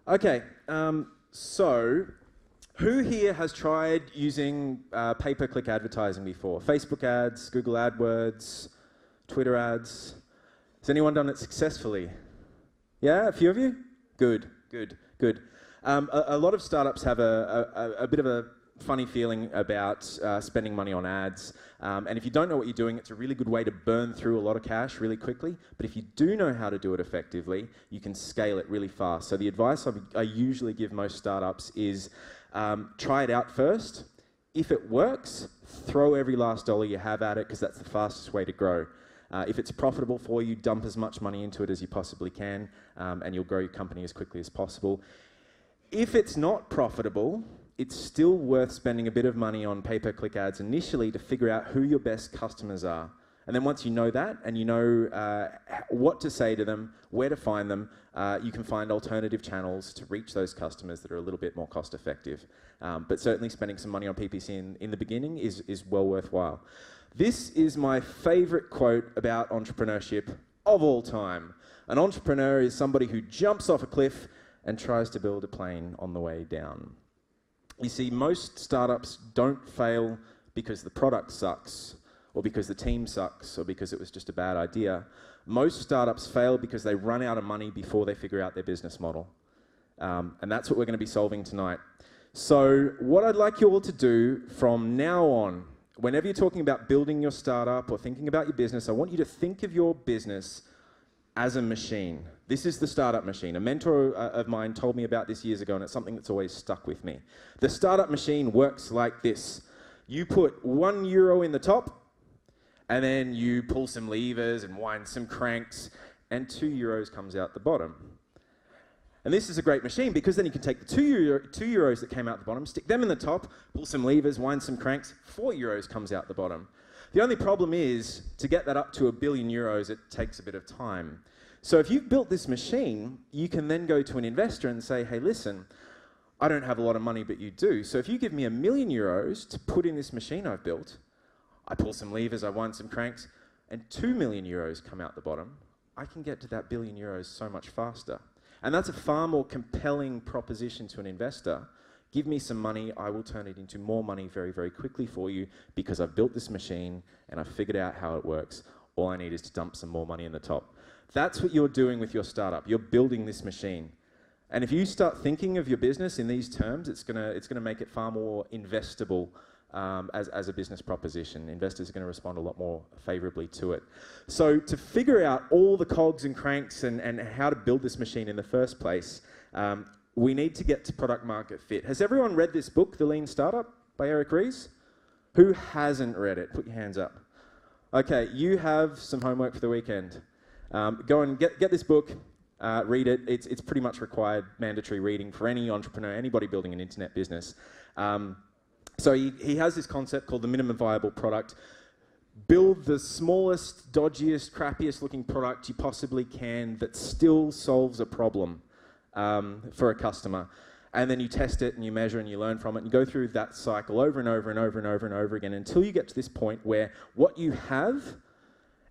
Okay, so who here has tried using pay-per-click advertising before? Facebook ads, Google AdWords, Twitter ads. Has anyone done it successfully? Yeah, a few of you? Good, good, good. A lot of startups have a bit of a funny feeling about spending money on ads. And if you don't know what you're doing, it's a really good way to burn through a lot of cash really quickly. But if you do know how to do it effectively, you can scale it really fast. So the advice I usually give most startups is try it out first. If it works, throw every last dollar you have at it, because that's the fastest way to grow. If it's profitable for you, dump as much money into it as you possibly can, and you'll grow your company as quickly as possible. If it's not profitable, it's still worth spending a bit of money on pay-per-click ads initially to figure out who your best customers are. And then once you know that, and you know what to say to them, where to find them, you can find alternative channels to reach those customers that are a little bit more cost-effective. But certainly spending some money on PPC in the beginning is well worthwhile. This is my favorite quote about entrepreneurship of all time. An entrepreneur is somebody who jumps off a cliff and tries to build a plane on the way down. You see, most startups don't fail because the product sucks, or because the team sucks, or because it was just a bad idea. Most startups fail because they run out of money before they figure out their business model. And that's what we're going to be solving tonight. So what I'd like you all to do from now on, whenever you're talking about building your startup or thinking about your business, I want you to think of your business as a machine. This is the startup machine. A mentor of mine told me about this years ago, and it's something that's always stuck with me. The startup machine works like this. You put €1 in the top, and then you pull some levers and wind some cranks, and €2 comes out the bottom. And this is a great machine, because then you can take the €2 that came out the bottom, stick them in the top, pull some levers, wind some cranks, €4 comes out the bottom. The only problem is, to get that up to €1 billion, it takes a bit of time. So if you've built this machine, you can then go to an investor and say, hey, listen, I don't have a lot of money, but you do. So if you give me €1 million to put in this machine I've built, I pull some levers, I wind some cranks, and €2 million come out the bottom, I can get to that €1 billion so much faster. And that's a far more compelling proposition to an investor. Give me some money, I will turn it into more money very, very quickly for you, because I've built this machine and I've figured out how it works. All I need is to dump some more money in the top. That's what you're doing with your startup. You're building this machine. And if you start thinking of your business in these terms, it's gonna make it far more investable as a business proposition. Investors are going to respond a lot more favorably to it. So to figure out all the cogs and cranks and how to build this machine in the first place, we need to get to product market fit. Has everyone read this book, The Lean Startup by Eric Ries? Who hasn't read it? Put your hands up. Okay, you have some homework for the weekend. Go and get this book, read it. It's pretty much required mandatory reading for any entrepreneur, anybody building an internet business. So he has this concept called the minimum viable product. Build the smallest, dodgiest, crappiest looking product you possibly can that still solves a problem for a customer. And then you test it and you measure and you learn from it and you go through that cycle over and over and over and over and over again until you get to this point where what you have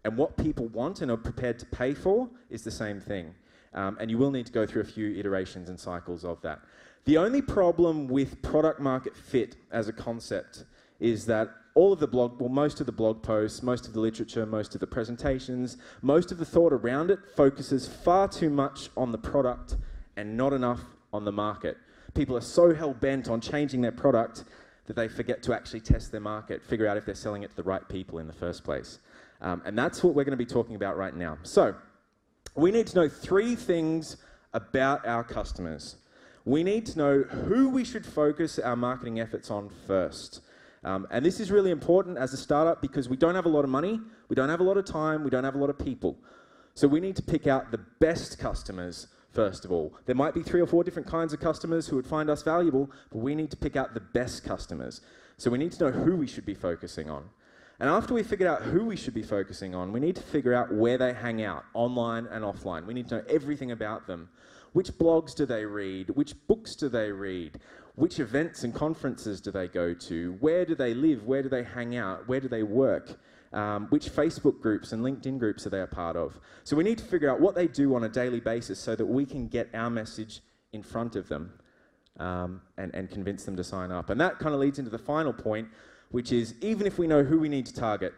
and what people want and are prepared to pay for is the same thing. And you will need to go through a few iterations and cycles of that. The only problem with product market fit as a concept is that most of the blog posts, most of the literature, most of the presentations, most of the thought around it focuses far too much on the product and not enough on the market. People are so hell-bent on changing their product that they forget to actually test their market, figure out if they're selling it to the right people in the first place. And that's what we're going to be talking about right now. So we need to know 3 things about our customers. We need to know who we should focus our marketing efforts on first. And this is really important as a startup because we don't have a lot of money, we don't have a lot of time, we don't have a lot of people. So we need to pick out the best customers first of all. There might be 3 or 4 different kinds of customers who would find us valuable, but we need to pick out the best customers. So we need to know who we should be focusing on. And after we figure out who we should be focusing on, we need to figure out where they hang out, online and offline. We need to know everything about them. Which blogs do they read? Which books do they read? Which events and conferences do they go to? Where do they live? Where do they hang out? Where do they work? Which Facebook groups and LinkedIn groups are they a part of? So we need to figure out what they do on a daily basis so that we can get our message in front of them and convince them to sign up. And that kind of leads into the final point, which is even if we know who we need to target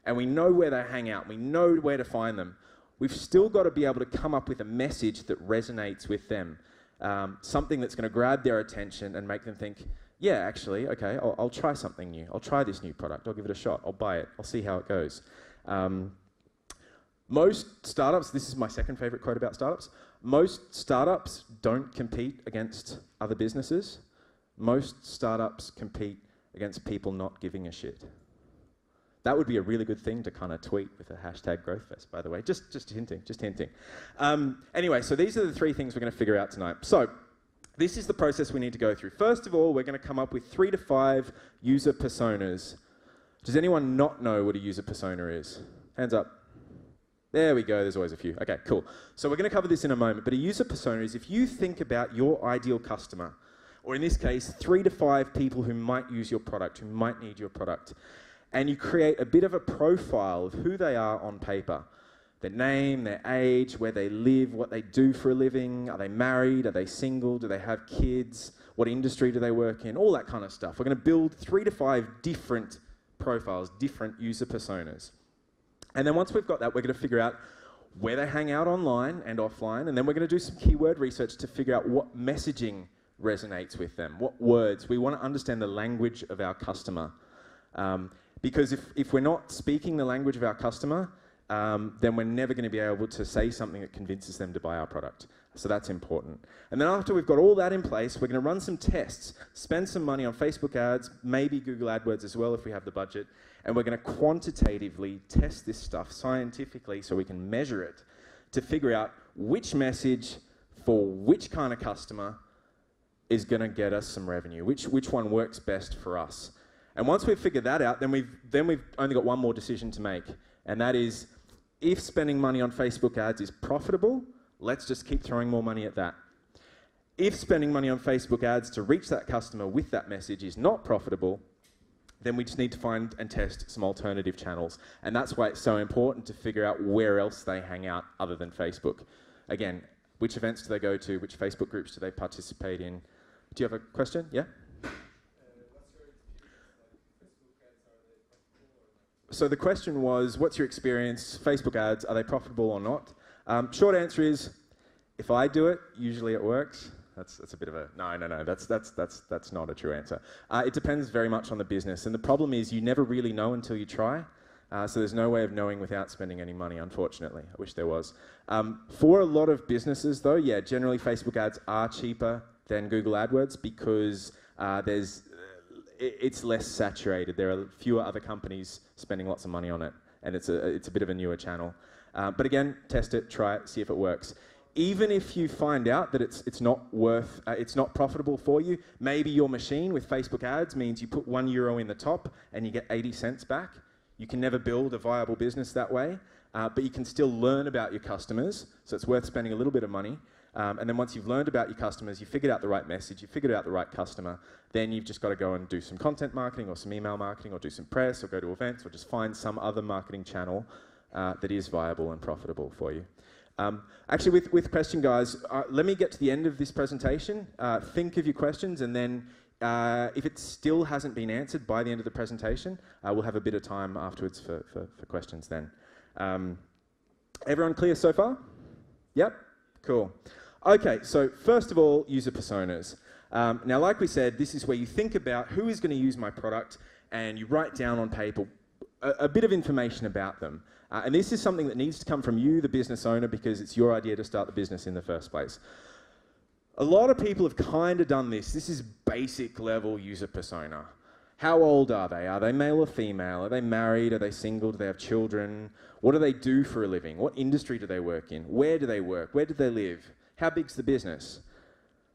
and we know where they hang out, we know where to find them, we've still got to be able to come up with a message that resonates with them, something that's going to grab their attention and make them think, yeah, actually, okay, I'll try something new. I'll try this new product. I'll give it a shot. I'll buy it. I'll see how it goes. Most startups, this is my second favorite quote about startups, most startups don't compete against other businesses. Most startups compete against people not giving a shit. That would be a really good thing to kind of tweet with a hashtag GrowthFest, by the way. Just hinting. Anyway, so these are the three things we're going to figure out tonight. So this is the process we need to go through. First of all, we're going to come up with 3 to 5 user personas. Does anyone not know what a user persona is? Hands up. There we go, there's always a few. Okay, cool. So we're going to cover this in a moment, but a user persona is if you think about your ideal customer, or in this case, 3 to 5 people who might use your product, who might need your product, and you create a bit of a profile of who they are on paper. Their name, their age, where they live, what they do for a living, are they married, are they single, do they have kids, what industry do they work in, all that kind of stuff. We're going to build 3 to 5 different profiles, different user personas. And then once we've got that, we're going to figure out where they hang out online and offline, and then we're going to do some keyword research to figure out what messaging resonates with them, what words. We want to understand the language of our customer. Because if we're not speaking the language of our customer, then we're never going to be able to say something that convinces them to buy our product. So that's important. And then after we've got all that in place, we're going to run some tests, spend some money on Facebook ads, maybe Google AdWords as well if we have the budget, and we're going to quantitatively test this stuff scientifically so we can measure it to figure out which message for which kind of customer is going to get us some revenue, which one works best for us. And once we've figured that out, then we've only got one more decision to make, and that is if spending money on Facebook ads is profitable, let's just keep throwing more money at that. If spending money on Facebook ads to reach that customer with that message is not profitable, then we just need to find and test some alternative channels. And that's why it's so important to figure out where else they hang out other than Facebook. Again, which events do they go to? Which Facebook groups do they participate in? Do you have a question? Yeah? So the question was, what's your experience? Facebook ads, are they profitable or not? Short answer is, if I do it, usually it works. That's a bit of a no. That's not a true answer. It depends very much on the business, and the problem is you never really know until you try. So there's no way of knowing without spending any money, unfortunately. I wish there was. For a lot of businesses, though, yeah, generally Facebook ads are cheaper than Google AdWords because it's less saturated. There are fewer other companies spending lots of money on it, and it's a bit of a newer channel. But again, test it, try it, see if it works. Even if you find out that it's not profitable for you, maybe your machine with Facebook ads means you put €1 in the top and you get 80 cents back. You can never build a viable business that way, but you can still learn about your customers, so it's worth spending a little bit of money. And then once you've learned about your customers, you figured out the right message, you figured out the right customer, then you've just got to go and do some content marketing or some email marketing or do some press or go to events or just find some other marketing channel that is viable and profitable for you. Actually, with question, guys, let me get to the end of this presentation. Think of your questions, and then if it still hasn't been answered by the end of the presentation, we'll have a bit of time afterwards for questions then. Everyone clear so far? Yep? Cool. Okay, so first of all, user personas. Now, like we said, this is where you think about who is going to use my product, and you write down on paper a bit of information about them. And this is something that needs to come from you, the business owner, because it's your idea to start the business in the first place. A lot of people have kind of done this. This is basic level user persona. How old are they? Are they male or female? Are they married? Are they single? Do they have children? What do they do for a living? What industry do they work in? Where do they work? Where do they live? How big's the business?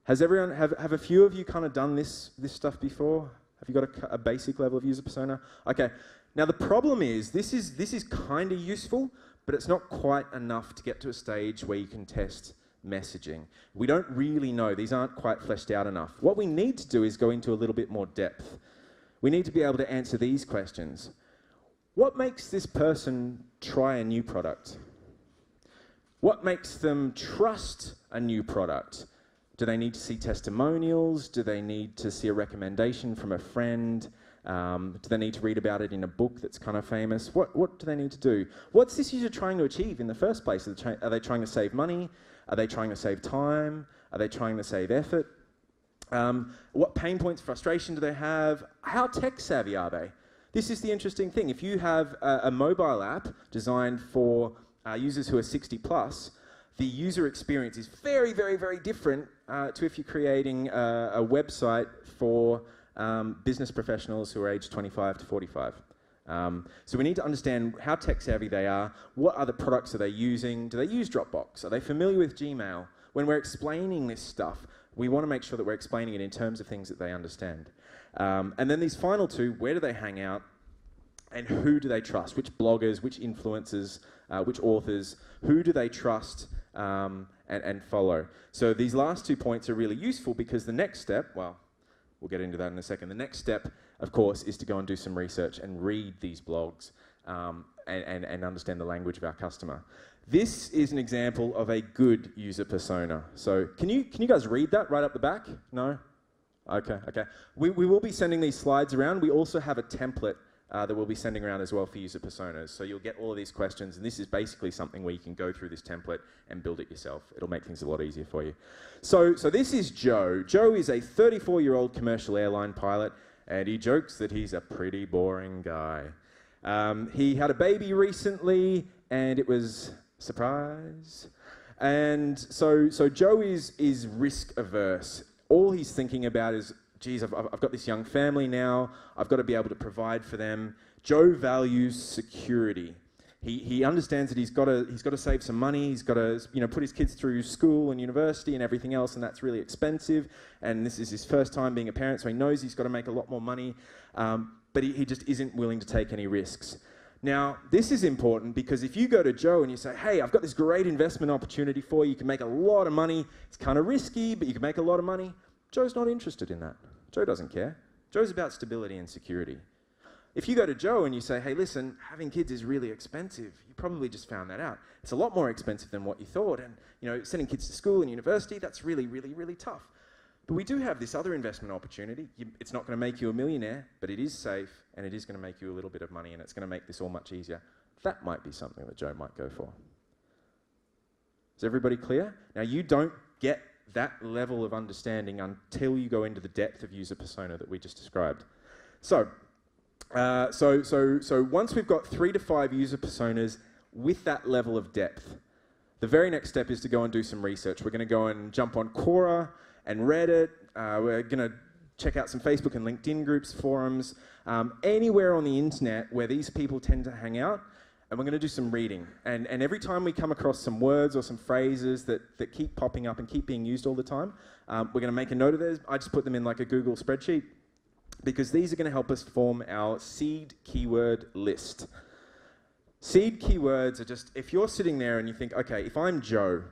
Has everyone, have a few of you kind of done this stuff before? Have you got a basic level of user persona? Okay. Now the problem is, this is kind of useful, but it's not quite enough to get to a stage where you can test messaging. We don't really know. These aren't quite fleshed out enough. What we need to do is go into a little bit more depth. We need to be able to answer these questions. What makes this person try a new product? What makes them trust a new product? Do they need to see testimonials? Do they need to see a recommendation from a friend? Do they need to read about it in a book that's kind of famous? What do they need to do? What's this user trying to achieve in the first place? Are they trying to save money? Are they trying to save time? Are they trying to save effort? What pain points, frustration do they have? How tech savvy are they? This is the interesting thing. If you have a mobile app designed for users who are 60 plus, the user experience is very, very, very different to if you're creating a website for business professionals who are aged 25 to 45. So we need to understand how tech savvy they are. What other products are they using? Do they use Dropbox? Are they familiar with Gmail? When we're explaining this stuff, we want to make sure that we're explaining it in terms of things that they understand. And then these final two, where do they hang out? And who do they trust? Which bloggers, which influencers, which authors, who do they trust and follow? So these last 2 points are really useful because the next step, well, we'll get into that in a second. The next step, of course, is to go and do some research and read these blogs and understand the language of our customer. This is an example of a good user persona. So can you guys read that right up the back? No? Okay. We will be sending these slides around. We also have a template that we'll be sending around as well for user personas. So you'll get all of these questions, and this is basically something where you can go through this template and build it yourself. It'll make things a lot easier for you. So this is Joe. Joe is a 34-year-old commercial airline pilot, and he jokes that he's a pretty boring guy. He had a baby recently, and it was surprise. And so Joe is risk averse. All he's thinking about is, geez, I've got this young family now. I've got to be able to provide for them. Joe values security. He understands that he's got to save some money. He's got to put his kids through school and university and everything else, and that's really expensive. And this is his first time being a parent, so he knows he's got to make a lot more money. But he just isn't willing to take any risks. Now, this is important because if you go to Joe and you say, hey, I've got this great investment opportunity for you. You can make a lot of money. It's kind of risky, but you can make a lot of money. Joe's not interested in that. Joe doesn't care. Joe's about stability and security. If you go to Joe and you say, hey, listen, having kids is really expensive, you probably just found that out. It's a lot more expensive than what you thought. And sending kids to school and university, that's really, really, really tough. But we do have this other investment opportunity. It's not going to make you a millionaire, but it is safe, and it is going to make you a little bit of money, and it's going to make this all much easier. That might be something that Joe might go for. Is everybody clear? Now, you don't get that level of understanding until you go into the depth of user persona that we just described. So once we've got 3 to 5 user personas with that level of depth, the very next step is to go and do some research. We're going to go and jump on Quora and Reddit. We're going to check out some Facebook and LinkedIn groups, forums, anywhere on the internet where these people tend to hang out. And we're going to do some reading. And every time we come across some words or some phrases that keep popping up and keep being used all the time, we're going to make a note of those. I just put them in like a Google spreadsheet because these are going to help us form our seed keyword list. Seed keywords are just, if you're sitting there and you think, okay, if I'm Joe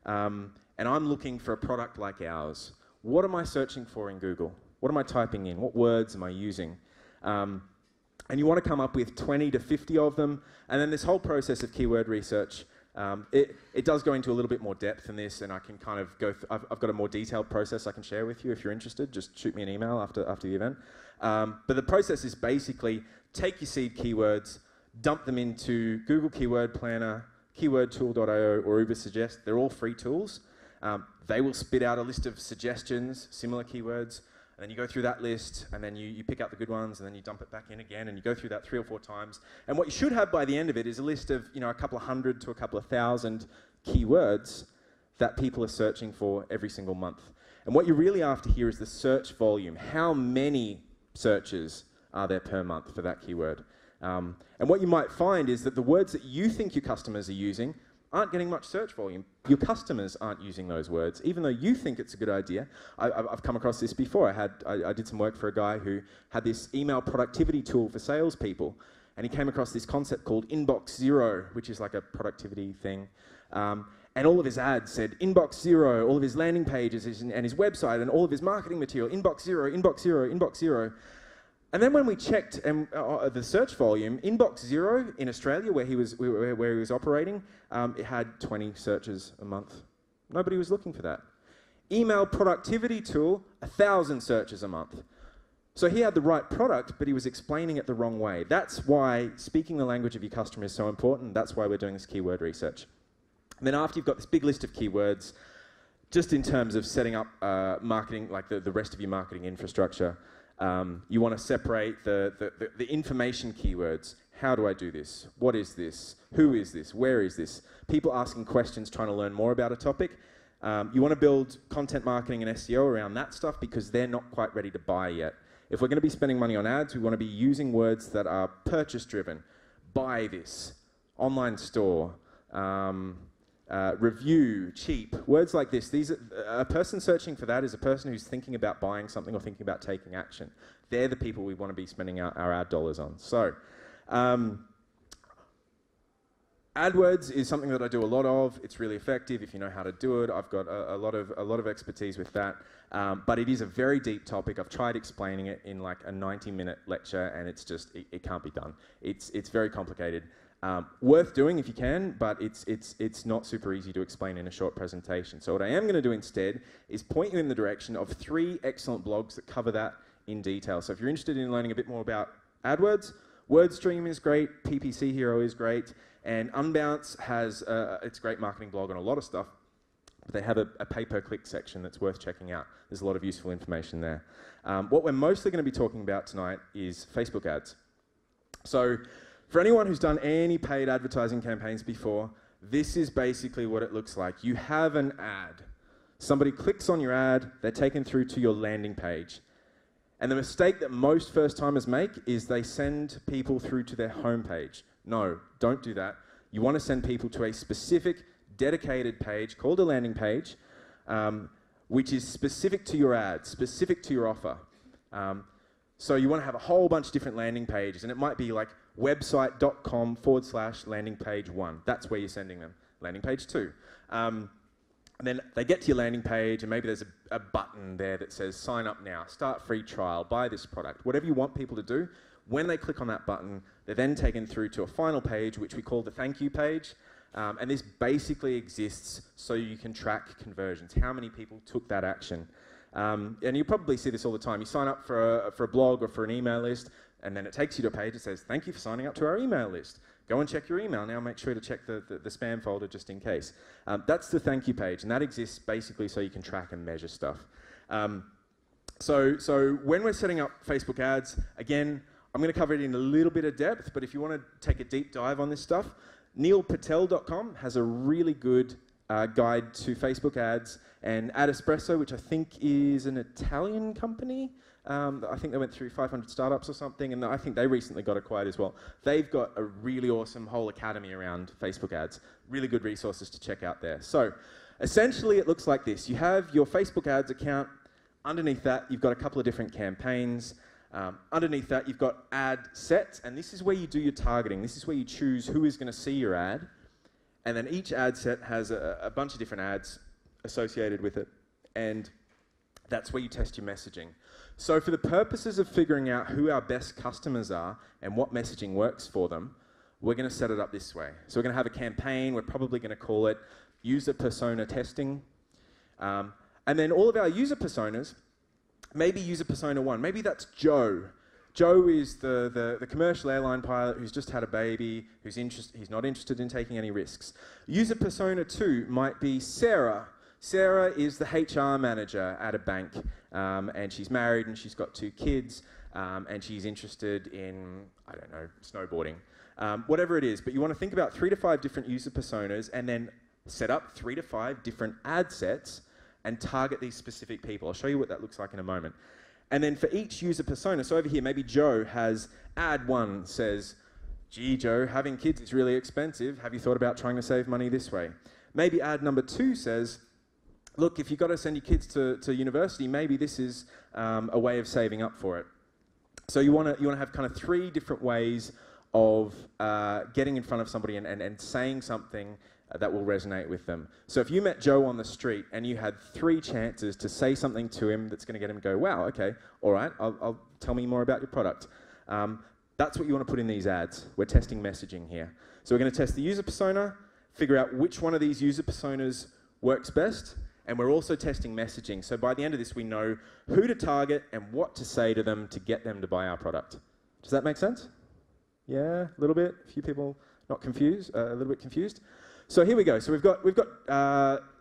and I'm looking for a product like ours, what am I searching for in Google? What am I typing in? What words am I using? And you want to come up with 20 to 50 of them. And then this whole process of keyword research, it does go into a little bit more depth in this, and I can kind of go, I've got a more detailed process I can share with you if you're interested. Just shoot me an email after the event. But the process is basically take your seed keywords, dump them into Google Keyword Planner, keywordtool.io, or Ubersuggest. They're all free tools. They will spit out a list of suggestions, similar keywords, and then you go through that list, and then you pick out the good ones, and then you dump it back in again, and you go through that 3 or 4 times. And what you should have by the end of it is a list of a couple of hundred to a couple of thousand keywords that people are searching for every single month. And what you're really after here is the search volume. How many searches are there per month for that keyword? And what you might find is that the words that you think your customers are using aren't getting much search volume. Your customers aren't using those words, even though you think it's a good idea. I've come across this before. I did some work for a guy who had this email productivity tool for salespeople, and he came across this concept called Inbox Zero, which is like a productivity thing. And all of his ads said Inbox Zero, all of his landing pages and his website and all of his marketing material, Inbox Zero, Inbox Zero, Inbox Zero. And then when we checked the search volume, Inbox Zero in Australia, where he was operating, it had 20 searches a month. Nobody was looking for that. Email productivity tool, 1,000 searches a month. So he had the right product, but he was explaining it the wrong way. That's why speaking the language of your customer is so important. That's why we're doing this keyword research. And then after you've got this big list of keywords, just in terms of setting up marketing, like the rest of your marketing infrastructure, you want to separate the information keywords. How do I do this? What is this? Who is this? Where is this? People asking questions, trying to learn more about a topic. You want to build content marketing and SEO around that stuff because they're not quite ready to buy yet. If we're going to be spending money on ads, we want to be using words that are purchase-driven. Buy this, online store, review, cheap, words like this. A person searching for that is a person who's thinking about buying something or thinking about taking action. They're the people we want to be spending our ad dollars on. So, AdWords is something that I do a lot of. It's really effective if you know how to do it. I've got a lot of expertise with that. But it is a very deep topic. I've tried explaining it in like a 90-minute lecture, and it's just it can't be done. It's very complicated. Worth doing if you can, but it's not super easy to explain in a short presentation. So what I am going to do instead is point you in the direction of 3 excellent blogs that cover that in detail. So if you're interested in learning a bit more about AdWords, WordStream is great, PPC Hero is great, and Unbounce has its great marketing blog on a lot of stuff, but they have a pay-per-click section that's worth checking out. There's a lot of useful information there. What we're mostly going to be talking about tonight is Facebook ads. So for anyone who's done any paid advertising campaigns before, this is basically what it looks like. You have an ad. Somebody clicks on your ad, they're taken through to your landing page. And the mistake that most first-timers make is they send people through to their homepage. No, don't do that. You want to send people to a specific, dedicated page called a landing page, which is specific to your ad, specific to your offer. So you want to have a whole bunch of different landing pages, and it might be like website.com/landing page 1. That's where you're sending them. Landing page 2. And then they get to your landing page, and maybe there's a button there that says sign up now, start free trial, buy this product. Whatever you want people to do, when they click on that button, they're then taken through to a final page, which we call the thank you page. And this basically exists so you can track conversions, how many people took that action. And you probably see this all the time. You sign up for a blog or for an email list, and then it takes you to a page that says, thank you for signing up to our email list. Go and check your email now. Make sure to check the spam folder just in case. That's the thank you page, and that exists basically so you can track and measure stuff. So when we're setting up Facebook ads, again, I'm going to cover it in a little bit of depth, but if you want to take a deep dive on this stuff, neilpatel.com has a really good guide to Facebook ads, and Ad Espresso, which I think is an Italian company, I think they went through 500 startups or something, and I think they recently got acquired as well. They've got a really awesome whole academy around Facebook ads. Really good resources to check out there. So essentially it looks like this. You have your Facebook ads account. Underneath that, you've got a couple of different campaigns. Underneath that, you've got ad sets, and this is where you do your targeting. This is where you choose who is going to see your ad. And then each ad set has a bunch of different ads associated with it. And that's where you test your messaging. So for the purposes of figuring out who our best customers are and what messaging works for them, we're going to set it up this way. So we're going to have a campaign. We're probably going to call it user persona testing. And then all of our user personas, maybe user persona 1, maybe that's Joe. Joe is the commercial airline pilot who's just had a baby, he's not interested in taking any risks. User persona 2 might be Sarah. Sarah is the HR manager at a bank, and she's married and she's got 2 kids, and she's interested in, I don't know, snowboarding. Whatever it is, but you want to think about 3 to 5 different user personas and then set up 3 to 5 different ad sets and target these specific people. I'll show you what that looks like in a moment. And then for each user persona, so over here, maybe Joe has ad 1 says, gee, Joe, having kids is really expensive. Have you thought about trying to save money this way? Maybe ad number 2 says, look, if you've got to send your kids to university, maybe this is a way of saving up for it. So you want to have kind of 3 different ways of getting in front of somebody and saying something that will resonate with them. So if you met Joe on the street and you had 3 chances to say something to him that's going to get him to go, wow, okay, all right, I'll tell me more about your product. That's what you want to put in these ads. We're testing messaging here. So we're going to test the user persona, figure out which one of these user personas works best, And we're also testing messaging. So by the end of this, we know who to target and what to say to them to get them to buy our product. Does that make sense? Yeah, a little bit. A few people not confused, a little bit confused. So here we go. So we've got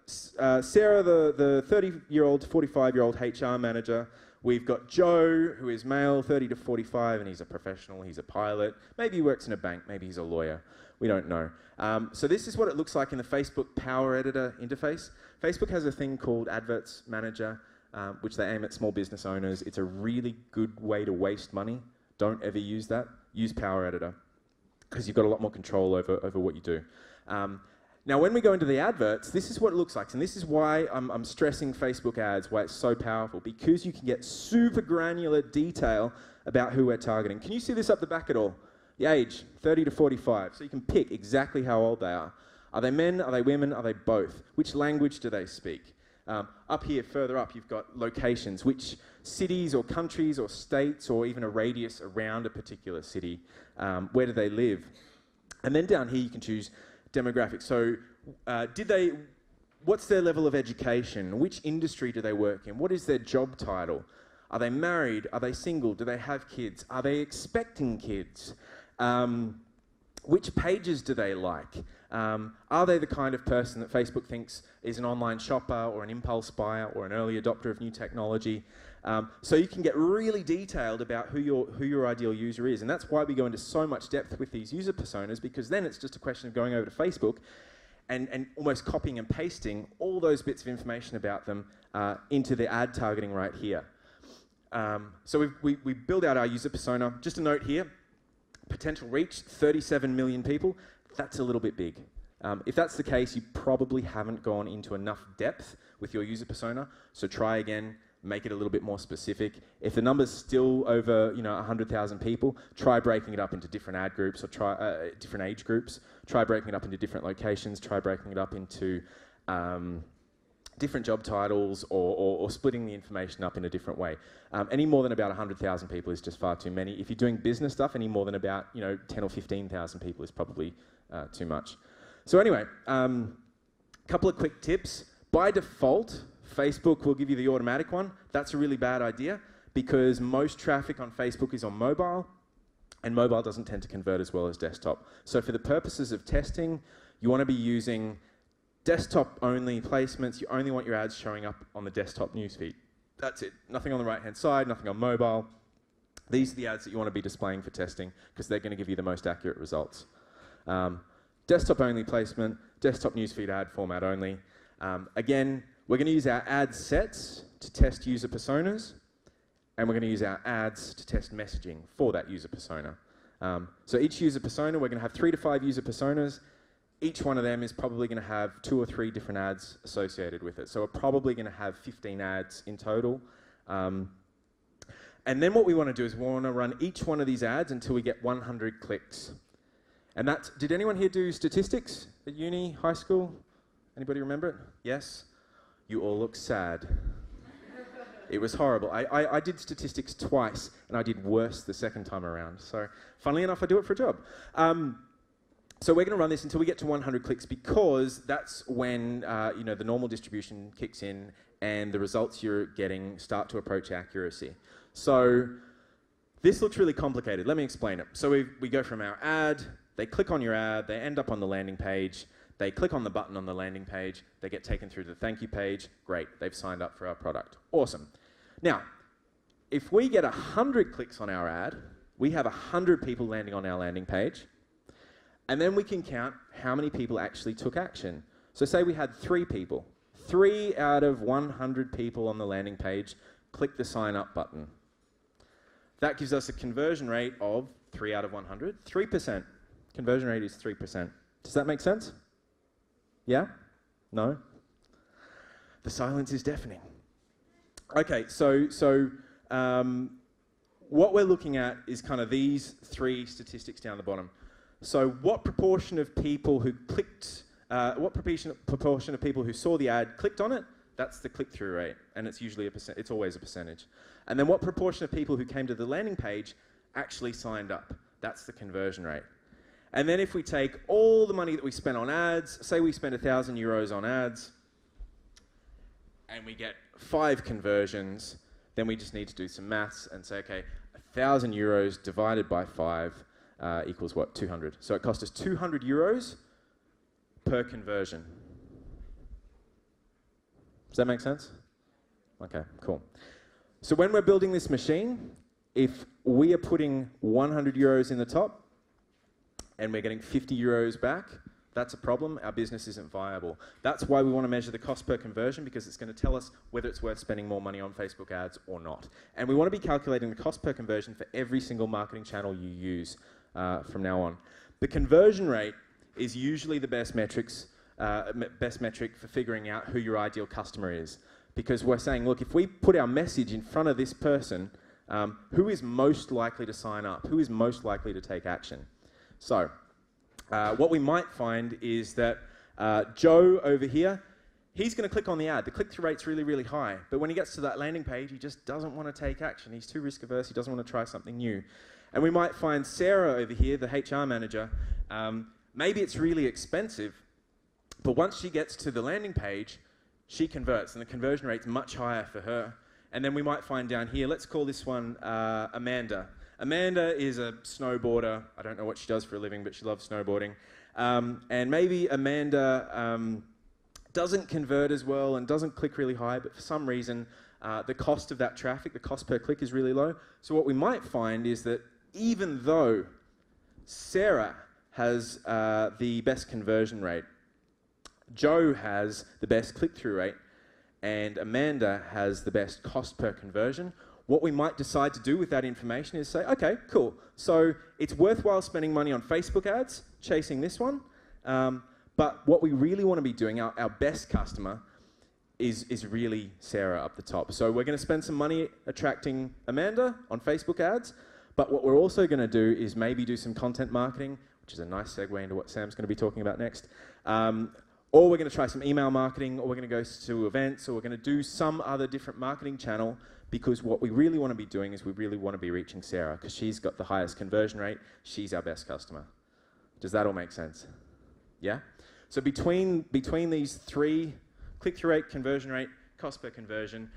Sarah, the 30-year-old to 45-year-old HR manager. We've got Joe, who is male, 30 to 45, and he's a professional. He's a pilot. Maybe he works in a bank. Maybe he's a lawyer. We don't know. So this is what it looks like in the Facebook Power Editor interface. Facebook has a thing called Adverts Manager, which they aim at small business owners. It's a really good way to waste money. Don't ever use that. Use Power Editor, because you've got a lot more control over what you do. Now, when we go into the adverts, this is what it looks like. And this is why I'm stressing Facebook ads, why it's so powerful, because you can get super granular detail about who we're targeting. Can you see this up the back at all? The age, 30 to 45. So you can pick exactly how old they are. Are they men? Are they women? Are they both? Which language do they speak? Up here, further up, you've got locations. Which cities or countries or states or even a radius around a particular city. Where do they live? And then down here, you can choose demographics. So what's their level of education? Which industry do they work in? What is their job title? Are they married? Are they single? Do they have kids? Are they expecting kids? Which pages do they like? Are they the kind of person that Facebook thinks is an online shopper or an impulse buyer or an early adopter of new technology? So you can get really detailed about who your ideal user is. And that's why we go into so much depth with these user personas, because then it's just a question of going over to Facebook and almost copying and pasting all those bits of information about them into the ad targeting right here. So we build out our user persona. Just a note here, potential reach, 37 million people. That's a little bit big. If that's the case, you probably haven't gone into enough depth with your user persona. So try again, make it a little bit more specific. If the number's still over 100,000 people, try breaking it up into different ad groups or try different age groups. Try breaking it up into different locations. Try breaking it up into different job titles or splitting the information up in a different way. Any more than about 100,000 people is just far too many. If you're doing business stuff, any more than about 10 or 15,000 people is probably too much. So anyway, couple of quick tips. By default, Facebook will give you the automatic one. That's a really bad idea because most traffic on Facebook is on mobile, and mobile doesn't tend to convert as well as desktop. So for the purposes of testing, you want to be using desktop-only placements. You only want your ads showing up on the desktop newsfeed. That's it. Nothing on the right-hand side, nothing on mobile. These are the ads that you want to be displaying for testing because they're going to give you the most accurate results. Desktop-only placement, desktop newsfeed ad format only. Again, we're going to use our ad sets to test user personas, and we're going to use our ads to test messaging for that user persona. So each user persona, we're going to have 3 to 5 user personas. Each one of them is probably going to have 2 or 3 different ads associated with it. So we're probably going to have 15 ads in total. And then what we want to do is we want to run each one of these ads until we get 100 clicks. And that's, did anyone here do statistics at uni, high school? Anybody remember it? Yes? You all look sad. It was horrible. I did statistics twice, and I did worse the second time around. So funnily enough, I do it for a job. So we're going to run this until we get to 100 clicks because that's when the normal distribution kicks in and the results you're getting start to approach accuracy. So this looks really complicated. Let me explain it. So we go from our ad, they click on your ad, they end up on the landing page, they click on the button on the landing page, they get taken through to the thank you page. Great, they've signed up for our product. Awesome. Now, if we get 100 clicks on our ad, we have 100 people landing on our landing page. And then we can count how many people actually took action. So say we had 3 people. 3 out of 100 people on the landing page click the sign up button. That gives us a conversion rate of 3 out of 100, 3%. Conversion rate is 3%. Does that make sense? Yeah? No? The silence is deafening. Okay, so what we're looking at is kind of these 3 statistics down the bottom. So what proportion of people who clicked, what proportion of people who saw the ad clicked on it? That's the click-through rate, and it's usually it's always a percentage. And then what proportion of people who came to the landing page actually signed up? That's the conversion rate. And then if we take all the money that we spent on ads, say we spent €1,000 on ads, and we get 5 conversions, then we just need to do some maths and say, okay, 1,000 euros divided by 5 equals what? 200. So it cost us 200 euros per conversion. Does that make sense? Okay, cool. So when we're building this machine, if we are putting 100 euros in the top and we're getting 50 euros back, that's a problem. Our business isn't viable. That's why we want to measure the cost per conversion, because it's going to tell us whether it's worth spending more money on Facebook ads or not. And we want to be calculating the cost per conversion for every single marketing channel you use from now on. The conversion rate is usually the best metric for figuring out who your ideal customer is. Because we're saying, look, if we put our message in front of this person, who is most likely to sign up? Who is most likely to take action? So, what we might find is that Joe over here, he's going to click on the ad. The click-through rate's really, really high. But when he gets to that landing page, he just doesn't want to take action. He's too risk-averse. He doesn't want to try something new. And we might find Sarah over here, the HR manager, maybe it's really expensive, but once she gets to the landing page, she converts, and the conversion rate's much higher for her. And then we might find down here, let's call this one Amanda. Amanda is a snowboarder. I don't know what she does for a living, but she loves snowboarding. And maybe Amanda doesn't convert as well and doesn't click really high, but for some reason, the cost of that traffic, the cost per click is really low. So what we might find is that even though Sarah has the best conversion rate, Joe has the best click-through rate, and Amanda has the best cost per conversion, what we might decide to do with that information is say, okay, cool. So it's worthwhile spending money on Facebook ads, chasing this one. But what we really want to be doing, our best customer, is really Sarah up the top. So we're going to spend some money attracting Amanda on Facebook ads. But what we're also going to do is maybe do some content marketing, which is a nice segue into what Sam's going to be talking about next. Or we're going to try some email marketing, or we're going to go to events, or we're going to do some other different marketing channel, because what we really want to be doing is we really want to be reaching Sarah, because she's got the highest conversion rate. She's our best customer. Does that all make sense? Yeah? So between these 3, click-through rate, conversion rate, cost per conversion,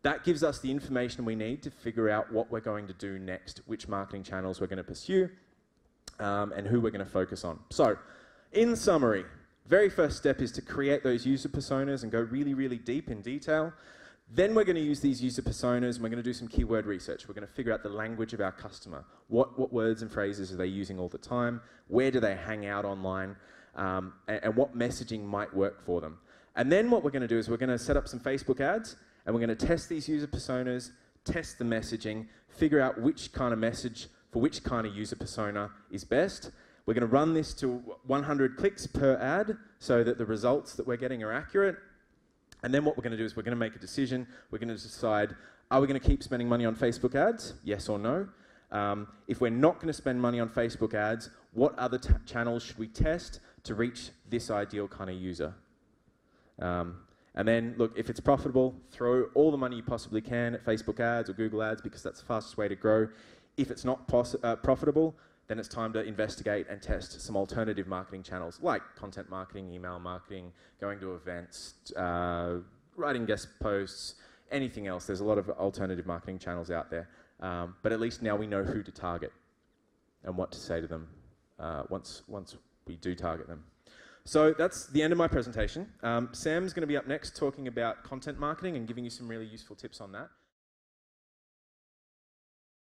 that gives us the information we need to figure out what we're going to do next, which marketing channels we're going to pursue, and who we're going to focus on. So, in summary, very first step is to create those user personas and go really, really deep in detail. Then we're going to use these user personas and we're going to do some keyword research. We're going to figure out the language of our customer. What words and phrases are they using all the time? Where do they hang out online? And what messaging might work for them. And then what we're going to do is we're going to set up some Facebook ads, and we're going to test these user personas, test the messaging, figure out which kind of message for which kind of user persona is best. We're going to run this to 100 clicks per ad so that the results that we're getting are accurate. And then what we're going to do is we're going to make a decision. We're going to decide, are we going to keep spending money on Facebook ads? Yes or no? If we're not going to spend money on Facebook ads, what other channels should we test to reach this ideal kind of user? And then, look, if it's profitable, throw all the money you possibly can at Facebook ads or Google ads, because that's the fastest way to grow. If it's not profitable, then it's time to investigate and test some alternative marketing channels like content marketing, email marketing, going to events, writing guest posts, anything else. There's a lot of alternative marketing channels out there. But at least now we know who to target and what to say to them once we do target them. So that's the end of my presentation. Sam's going to be up next talking about content marketing and giving you some really useful tips on that.